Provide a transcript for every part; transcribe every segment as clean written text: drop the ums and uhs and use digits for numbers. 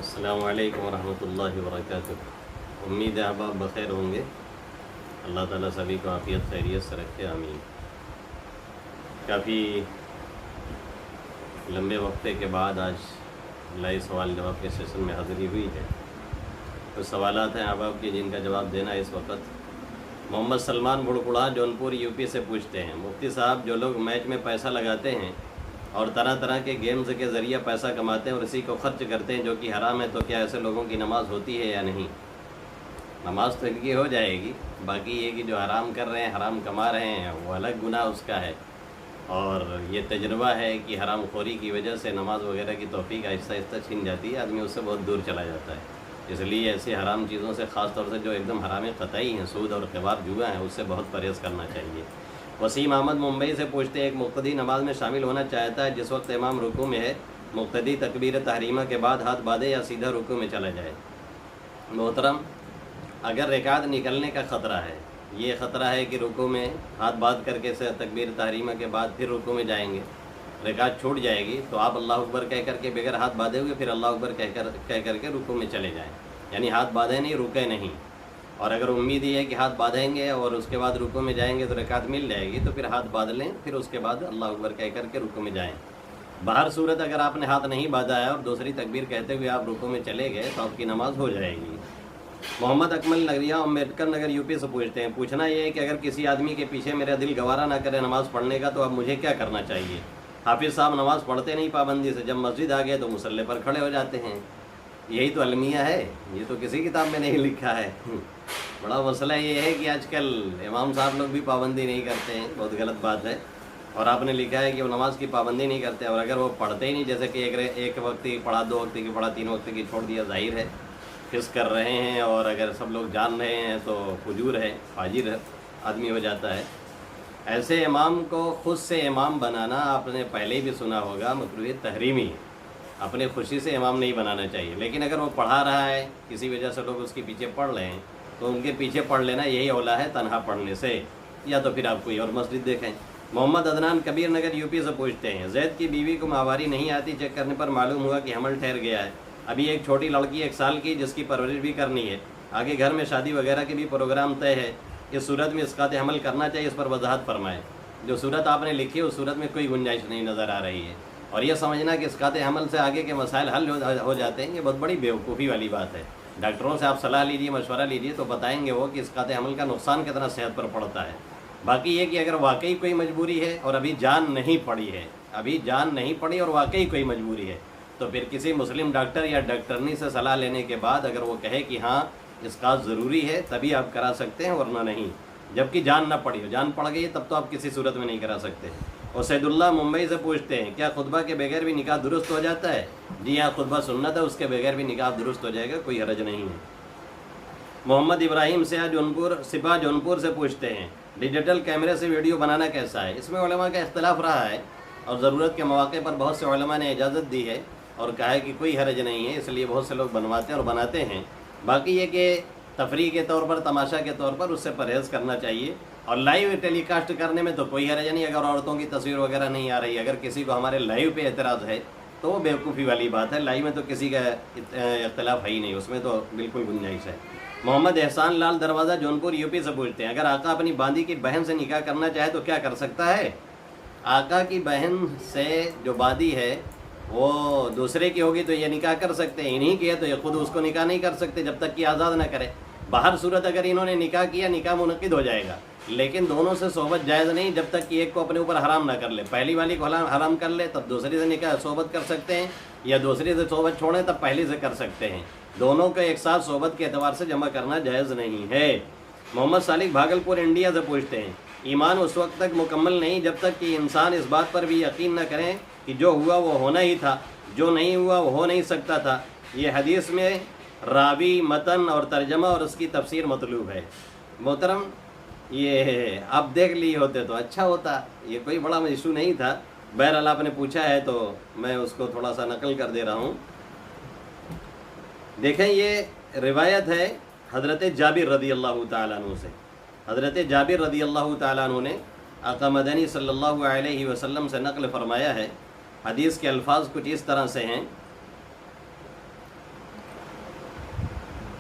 السلام علیکم ورحمۃ اللہ وبرکاتہ۔ امید ہے آپ بخیر ہوں گے۔ اللہ تعالیٰ سبھی کو عافیت خیریت سے رکھے، آمین۔ کافی لمبے وقفے کے بعد آج لائیو سوال جواب کے سیشن میں حاضری ہوئی ہے۔ کچھ سوالات ہیں احباب کی جن کا جواب دینا اس وقت۔ محمد سلمان بھڑکڑا جونپور یو پی سے پوچھتے ہیں، مفتی صاحب جو لوگ میچ میں پیسہ لگاتے ہیں اور طرح طرح کے گیمز کے ذریعے پیسہ کماتے ہیں اور اسی کو خرچ کرتے ہیں جو کہ حرام ہے، تو کیا ایسے لوگوں کی نماز ہوتی ہے یا نہیں؟ نماز تو ان کی ہو جائے گی، باقی یہ کہ جو حرام کر رہے ہیں، حرام کما رہے ہیں، وہ الگ گناہ اس کا ہے۔ اور یہ تجربہ ہے کہ حرام خوری کی وجہ سے نماز وغیرہ کی توفیق آہستہ آہستہ چھن جاتی ہے، آدمی اس سے بہت دور چلا جاتا ہے۔ اس لیے ایسی حرام چیزوں سے، خاص طور سے جو ایک دم حرام قطعی ہیں، سود اور قمار جوا ہیں، اس سے بہت پرہیز کرنا چاہیے۔ وسیم احمد ممبئی سے پوچھتے ہیں، ایک مقتدی نماز میں شامل ہونا چاہتا ہے، جس وقت امام رکوع میں ہے، مقتدی تکبیر تحریمہ کے بعد ہاتھ باندھے یا سیدھا رکوع میں چلا جائے؟ محترم، اگر رکعت نکلنے کا خطرہ ہے، یہ خطرہ ہے کہ رکوع میں ہاتھ باندھ کر کے تکبیر تحریمہ کے بعد پھر رکوع میں جائیں گے، رکعت چھوٹ جائے گی، تو آپ اللہ اکبر کہہ کر کے بغیر ہاتھ باندھے ہوئے پھر اللہ اکبر کہہ کر کے رکوع میں چلے جائیں، یعنی ہاتھ باندھے نہیں، رکے نہیں۔ اور اگر امید یہ ہے کہ ہاتھ باندھیں گے اور اس کے بعد رکوع میں جائیں گے تو رکعت مل جائے گی، تو پھر ہاتھ باندھ لیں، پھر اس کے بعد اللہ اکبر کہہ کر کے رکوع میں جائیں۔ باہر صورت اگر آپ نے ہاتھ نہیں باندھا ہے اور دوسری تکبیر کہتے ہوئے آپ رکوع میں چلے گئے تو آپ کی نماز ہو جائے گی۔ محمد اکمل نگریہ امبیڈکر نگر یو پی سے پوچھتے ہیں، پوچھنا یہ ہے کہ اگر کسی آدمی کے پیچھے میرا دل گوارا نہ کرے نماز پڑھنے کا، تو اب مجھے کیا کرنا چاہیے؟ حافظ صاحب نماز پڑھتے نہیں پابندی سے، جب مسجد آ گئے تو مصلی پر کھڑے ہو جاتے ہیں۔ یہی تو المیہ ہے، یہ تو کسی کتاب میں نہیں لکھا ہے۔ بڑا مسئلہ یہ ہے کہ آج کل امام صاحب لوگ بھی پابندی نہیں کرتے ہیں، بہت غلط بات ہے۔ اور آپ نے لکھا ہے کہ وہ نماز کی پابندی نہیں کرتے، اور اگر وہ پڑھتے ہی نہیں، جیسے کہ ایک وقت کی پڑھا، 2 وقت کی پڑھا، 3 وقت کی چھوڑ دیا، ظاہر ہے فسق کر رہے ہیں، اور اگر سب لوگ جان رہے ہیں تو فجور ہے، فاجر آدمی ہو جاتا ہے۔ ایسے امام کو خود سے امام بنانا آپ نے پہلے بھی سنا ہوگا، مکروہ تحریمی ہے، اپنے خوشی سے امام نہیں بنانا چاہیے۔ لیکن اگر وہ پڑھا رہا ہے، کسی وجہ سے لوگ اس کے پیچھے پڑھ رہے ہیں، تو ان کے پیچھے پڑھ لینا یہی اولا ہے تنہا پڑھنے سے، یا تو پھر آپ کوئی اور مسجد دیکھیں۔ محمد عدنان کبیر نگر یو پی سے پوچھتے ہیں، زید کی بیوی کو ماہواری نہیں آتی، چیک کرنے پر معلوم ہوا کہ حمل ٹھہر گیا ہے، ابھی ایک چھوٹی لڑکی 1 سال کی جس کی پرورش بھی کرنی ہے، آگے گھر میں شادی وغیرہ کے بھی پروگرام طے ہے، اس صورت میں اسقاط حمل کرنا چاہیے؟ اس پر وضاحت فرمائیں۔ جو صورت آپ نے لکھی ہے اس صورت میں کوئی گنجائش نہیں نظر آ رہی ہے، اور یہ سمجھنا کہ اسقاط حمل سے آگے کے مسائل حل ہو جاتے ہیں، یہ بہت بڑی بیوقوفی والی بات ہے۔ ڈاکٹروں سے آپ صلاح لیجیے، مشورہ لیجیے، تو بتائیں گے وہ کہ اسقاط حمل کا نقصان کتنا صحت پر پڑتا ہے۔ باقی یہ کہ اگر واقعی کوئی مجبوری ہے اور ابھی جان نہیں پڑی اور واقعی کوئی مجبوری ہے، تو پھر کسی مسلم ڈاکٹر یا ڈاکٹرنی سے صلاح لینے کے بعد اگر وہ کہے کہ ہاں اسقاط ضروری ہے، تبھی آپ کرا سکتے ہیں، ورنہ نہیں۔ جبکہ جان نہ پڑی ہو، جان پڑ گئی تب تو آپ کسی صورت میں نہیں کرا سکتے۔ اور سید اللہ ممبئی سے پوچھتے ہیں، کیا خطبہ کے بغیر بھی نکاح درست ہو جاتا ہے؟ جی ہاں، خطبہ سنت ہے، اس کے بغیر بھی نکاح درست ہو جائے گا، کوئی حرج نہیں ہے۔ محمد ابراہیم سپاہ جونپور سے پوچھتے ہیں، ڈیجیٹل کیمرے سے ویڈیو بنانا کیسا ہے؟ اس میں علماء کا اختلاف رہا ہے، اور ضرورت کے مواقع پر بہت سے علماء نے اجازت دی ہے اور کہا ہے کہ کوئی حرج نہیں ہے، اس لیے بہت سے لوگ بنواتے اور بناتے ہیں۔ باقی یہ کہ تفریح کے طور پر، تماشا کے طور پر اس سے پرہیز کرنا چاہیے، اور لائیو ٹیلی کاسٹ کرنے میں تو کوئی حرج نہیں، اگر عورتوں کی تصویر وغیرہ نہیں آ رہی۔ اگر کسی کو ہمارے لائیو پہ اعتراض ہے تو وہ بیوقوفی والی بات ہے، لائیو میں تو کسی کا اختلاف ہے ہی نہیں، اس میں تو بالکل گنجائش ہے۔ محمد احسان لال دروازہ جونپور یو پی سے پوچھتے ہیں، اگر آقا اپنی باندی کی بہن سے نکاح کرنا چاہے تو کیا کر سکتا ہے؟ آقا کی بہن سے جو باندی ہے وہ دوسرے کی ہوگی تو یہ نکاح کر سکتے ہیں، انہیں کی ہے تو یہ خود اس کو نکاح نہیں کر سکتے جب تک کہ آزاد نہ کرے۔ باہر صورت اگر انہوں نے نکاح کیا، نکاح منعقد ہو جائے گا، لیکن دونوں سے صحبت جائز نہیں جب تک کہ ایک کو اپنے اوپر حرام نہ کر لے۔ پہلی والی کو حرام کر لے تب دوسری سے نکاح صحبت کر سکتے ہیں، یا دوسری سے صحبت چھوڑیں تب پہلی سے کر سکتے ہیں، دونوں کو ایک ساتھ صحبت کے اعتبار سے جمع کرنا جائز نہیں ہے۔ محمد صالح بھاگلپور انڈیا سے پوچھتے ہیں، ایمان اس وقت تک مکمل نہیں جب تک کہ انسان اس بات پر بھی یقین نہ کریں کہ جو ہوا وہ ہونا ہی تھا، جو نہیں ہوا وہ ہو نہیں سکتا تھا۔ یہ حدیث میں راوی، متن اور ترجمہ اور اس کی تفسیر مطلوب ہے۔ محترم، یہ آپ دیکھ لیے ہوتے تو اچھا ہوتا، یہ کوئی بڑا ایشو نہیں تھا، بہرحال آپ نے پوچھا ہے تو میں اس کو تھوڑا سا نقل کر دے رہا ہوں۔ دیکھیں، یہ روایت ہے حضرت جابر رضی اللہ تعالیٰ عنہ سے۔ حضرت جابر رضی اللہ تعالیٰ عنہ نے آقا مدنی صلی اللہ علیہ وسلم سے نقل فرمایا ہے۔ حدیث کے الفاظ کچھ اس طرح سے ہیں،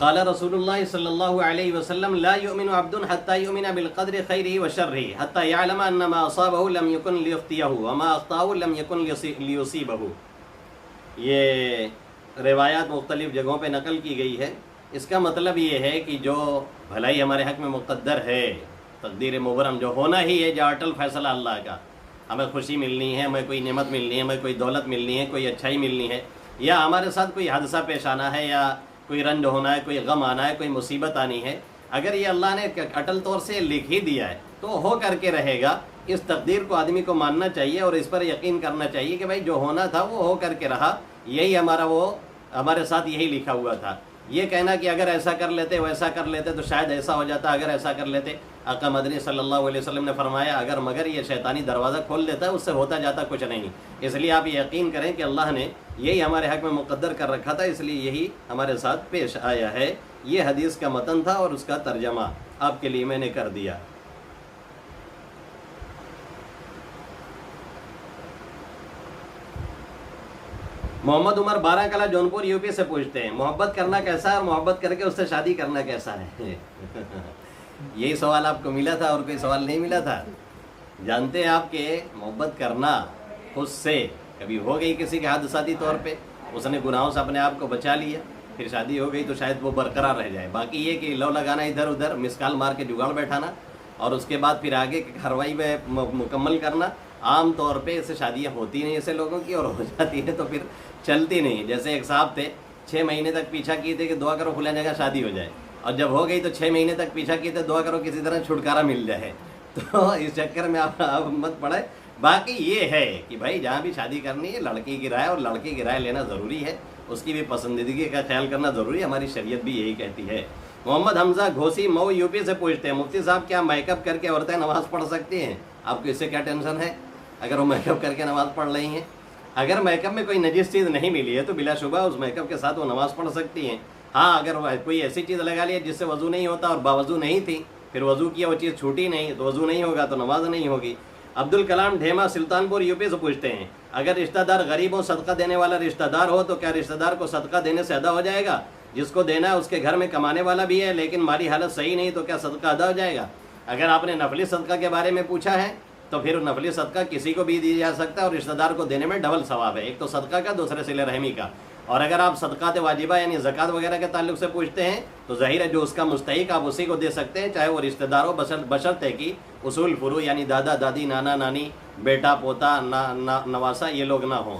قال رسول اللہ صلی اللہ علیہ وسلم لا يؤمن عبد حتى يؤمن بالقدر خیره وشره حتى يعلم ان ما اصابه لم يكن ليخطئه وما اخطأه لم يكن ليصيبه. یہ روایات مختلف جگہوں پہ نقل کی گئی ہے. اس کا مطلب یہ ہے کہ جو بھلائی ہمارے حق میں مقدر ہے، تقدیر مبرم جو ہونا ہی ہے، جو اٹل فیصلہ اللہ کا، ہمیں خوشی ملنی ہے، ہمیں کوئی نعمت ملنی ہے، ہمیں کوئی دولت ملنی ہے، کوئی اچھائی ملنی ہے، یا ہمارے ساتھ کوئی حادثہ پیش آنا ہے، یا کوئی رنج ہونا ہے، کوئی غم آنا ہے، کوئی مصیبت آنی ہے، اگر یہ اللہ نے اٹل طور سے لکھ ہی دیا ہے تو ہو کر کے رہے گا. اس تقدیر کو آدمی کو ماننا چاہیے اور اس پر یقین کرنا چاہیے کہ بھائی جو ہونا تھا وہ ہو کر کے رہا، یہی ہمارے ساتھ یہی لکھا ہوا تھا. یہ کہنا کہ اگر ایسا کر لیتے ویسا کر لیتے تو شاید ایسا ہو جاتا، اگر ایسا کر لیتے. آقا مدنی صلی اللہ علیہ وسلم نے فرمایا اگر مگر یہ شیطانی دروازہ کھول دیتا ہے اس سے ہوتا جاتا کچھ نہیں. اس لیے آپ یہ یقین کریں کہ اللہ نے یہی ہمارے حق میں مقدر کر رکھا تھا، اس لیے یہی ہمارے ساتھ پیش آیا ہے. یہ حدیث کا متن تھا اور اس کا ترجمہ آپ کے لیے میں نے کر دیا. محمد عمر 12 کلا جونپور یو پی سے پوچھتے ہیں محبت کرنا کیسا ہے اور محبت کر کے اس سے شادی کرنا کیسا ہے؟ یہی سوال آپ کو ملا تھا اور کوئی سوال نہیں ملا تھا؟ جانتے ہیں آپ کہ محبت کرنا خود سے کبھی ہو گئی کسی کے حادثاتی طور پہ، اس نے گناہوں سے اپنے آپ کو بچا لیا، پھر شادی ہو گئی تو شاید وہ برقرار رہ جائے. باقی یہ کہ لو لگانا ادھر ادھر، مسکال مار کے جگاڑ بیٹھانا اور اس کے بعد پھر آگے کارروائی میں مکمل کرنا، عام طور پہ اس سے شادیاں ہوتی نہیں ایسے لوگوں کی، اور ہو جاتی ہیں تو پھر چلتی نہیں. جیسے ایک صاحب تھے 6 مہینے تک پیچھا کیے تھے کہ دعا کرو فلاں جگہ شادی ہو جائے، اور جب ہو گئی تو 6 مہینے تک پیچھا کیے تھے دعا کرو کسی طرح چھٹکارا مل جائے. تو اس چکر میں آپ مت پڑے. باقی یہ ہے کہ بھائی جہاں بھی شادی کرنی ہے لڑکی کی رائے، اور لڑکی کی رائے لینا ضروری ہے، اس کی بھی پسندیدگی کا خیال کرنا ضروری ہے، ہماری شریعت بھی یہی کہتی ہے. محمد حمزہ گھوسی مئو یو پی سے پوچھتے ہیں مفتی صاحب کیا میک اپ کر کے عورتیں نماز پڑھ سکتی ہیں؟ آپ کو اس سے کیا ٹینشن ہے اگر وہ میک اپ کر کے نماز پڑھ رہی ہیں؟ اگر میک اپ میں کوئی نجس چیز نہیں ملی ہے تو بلا شبہ اس میک اپ کے ساتھ وہ نماز پڑھ سکتی ہیں. ہاں اگر کوئی ایسی چیز لگا لی جس سے وضو نہیں ہوتا اور باوضو نہیں تھی، پھر وضو کیا وہ چیز چھوٹی نہیں تو وضو نہیں ہوگا تو نماز نہیں ہوگی. عبدالکلام ڈھیما سلطان پور یو پی سے پوچھتے ہیں اگر رشتہ دار غریب ہو، صدقہ دینے والا رشتہ دار ہو تو کیا رشتہ دار کو صدقہ دینے سے ادا ہو جائے گا؟ جس کو دینا ہے اس کے گھر میں کمانے والا بھی ہے لیکن مالی حالت صحیح نہیں تو کیا صدقہ ادا ہو جائے گا؟ اگر آپ نے نفلی صدقہ کے بارے میں پوچھا ہے تو پھر نفلی صدقہ کسی کو بھی دیا جا سکتا ہے اور رشتہ دار کو دینے میں ڈبل ثواب ہے، ایک تو صدقہ کا، دوسرے صلہ رحمی کا. اور اگر آپ صدقات واجبہ یعنی زکوٰۃ وغیرہ کے تعلق سے پوچھتے ہیں تو ظاہر ہے جو اس کا مستحق آپ اسی کو دے سکتے ہیں، چاہے وہ رشتہ دار ہو، بشرطے کہ اصول فروع یعنی دادا دادی نانا نانی بیٹا پوتا نواسا یہ لوگ نہ ہوں.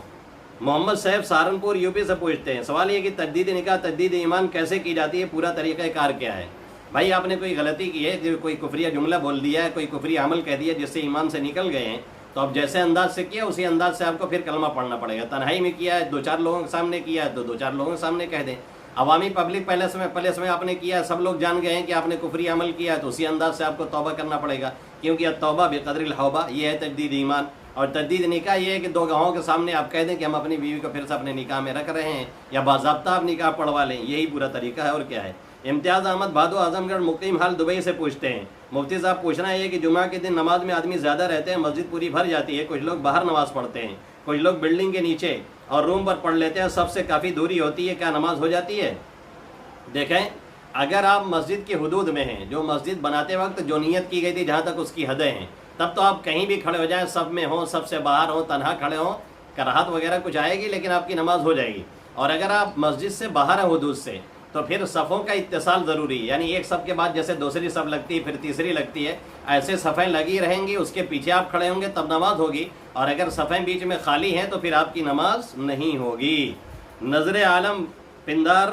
محمد صاحب سہارنپور یو پی سے پوچھتے ہیں سوال یہ کہ تجدید نکاح تجدید ایمان کیسے کی جاتی ہے، پورا طریقہ کار کیا ہے؟ بھائی آپ نے کوئی غلطی کی ہے، کوئی کفریہ جملہ بول دیا ہے، کوئی کفری عمل کہہ دیا جس سے ایمان سے نکل گئے ہیں، تو اب جیسے انداز سے کیا اسی انداز سے آپ کو پھر کلمہ پڑھنا پڑے گا. تنہائی میں کیا ہے 2-4 لوگوں کے سامنے کیا ہے تو 2-4 لوگوں کے سامنے کہہ دیں. عوامی پبلک پیلس میں آپ نے کیا ہے، سب لوگ جان گئے ہیں کہ آپ نے کفری عمل کیا ہے تو اسی انداز سے آپ کو توبہ کرنا پڑے گا، کیونکہ التوبہ بقدر الحوبہ، یہ ہے تجدید ایمان. اور تجدید نکاح یہ ہے کہ 2 گواہوں کے سامنے آپ کہہ دیں کہ ہم اپنی بیوی کو پھر سے اپنے نکاح میں رکھ رہے ہیں، یا باضابطہ آپ نکاح پڑھوا لیں، یہی پورا طریقہ ہے. اور کیا ہے؟ امتیاز احمد بھادو اعظم گڑھ مقیم حال دبئی سے پوچھتے ہیں مفتی صاحب پوچھنا یہ کہ جمعہ کے دن نماز میں آدمی زیادہ رہتے ہیں، مسجد پوری بھر جاتی ہے، کچھ لوگ باہر نماز پڑھتے ہیں، کچھ لوگ بلڈنگ کے نیچے اور روم پر پڑھ لیتے ہیں، سب سے کافی دوری ہوتی ہے، کیا نماز ہو جاتی ہے؟ دیکھیں اگر آپ مسجد کی حدود میں ہیں، جو مسجد بناتے وقت جو نیت کی گئی تھی جہاں تک اس کی حدیں ہیں، تب تو آپ کہیں بھی کھڑے ہو جائیں، سب میں ہوں، سب سے باہر ہوں، تنہا کھڑے ہوں، کراہت وغیرہ کچھ آئے گی لیکن آپ کی نماز ہو جائے گی. اور اگر آپ مسجد سے باہر ہیں حدود سے تو پھر صفوں کا اتصال ضروری ہے، یعنی ایک صف کے بعد جیسے دوسری صف لگتی ہے پھر تیسری لگتی ہے، ایسے صفیں لگی رہیں گی، اس کے پیچھے آپ کھڑے ہوں گے تب نماز ہوگی. اور اگر صفیں بیچ میں خالی ہیں تو پھر آپ کی نماز نہیں ہوگی. نظر عالم پندار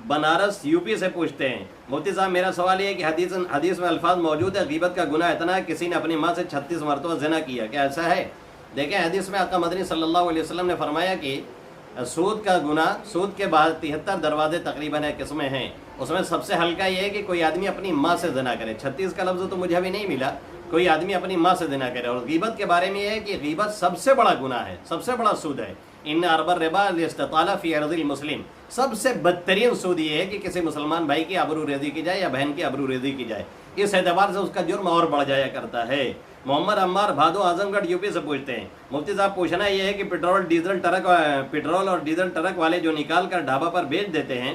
بنارس یو پی سے پوچھتے ہیں مفتی صاحب میرا سوال یہ ہے کہ حدیث میں الفاظ موجود ہے غیبت کا گناہ اتنا ہے کسی نے اپنی ماں سے 36 مرتبہ زنا کیا، کیا ایسا ہے؟ دیکھیں حدیث میں آقا مدنی صلی اللہ علیہ وسلم نے فرمایا کہ سود کا گناہ، سود کے بعد 73 دروازے تقریباً قسمیں ہیں، اس میں سب سے ہلکا یہ ہے کہ کوئی آدمی اپنی ماں سے زنا کرے. 36 کا لفظ تو مجھے ابھی نہیں ملا، کوئی آدمی اپنی ماں سے زنا کرے. اور غیبت کے بارے میں یہ ہے کہ غیبت سب سے بڑا گناہ ہے، سب سے بڑا سود ہے. ان ارب الربا لاستطال فی ارض المسلم، سب سے بدترین سود یہ ہے کہ کسی مسلمان بھائی کی آبرو ریزی کی جائے یا بہن کی آبرو ریزی کی جائے، اس اعتبار سے اس کا جرم اور بڑھ جایا کرتا ہے. محمد عمار بھادو اعظم گڑھ یو پی سے پوچھتے ہیں مفتی صاحب پوچھنا یہ ہے کہ پیٹرول اور ڈیزل ٹرک والے جو نکال کر ڈھابا پر بیچ دیتے ہیں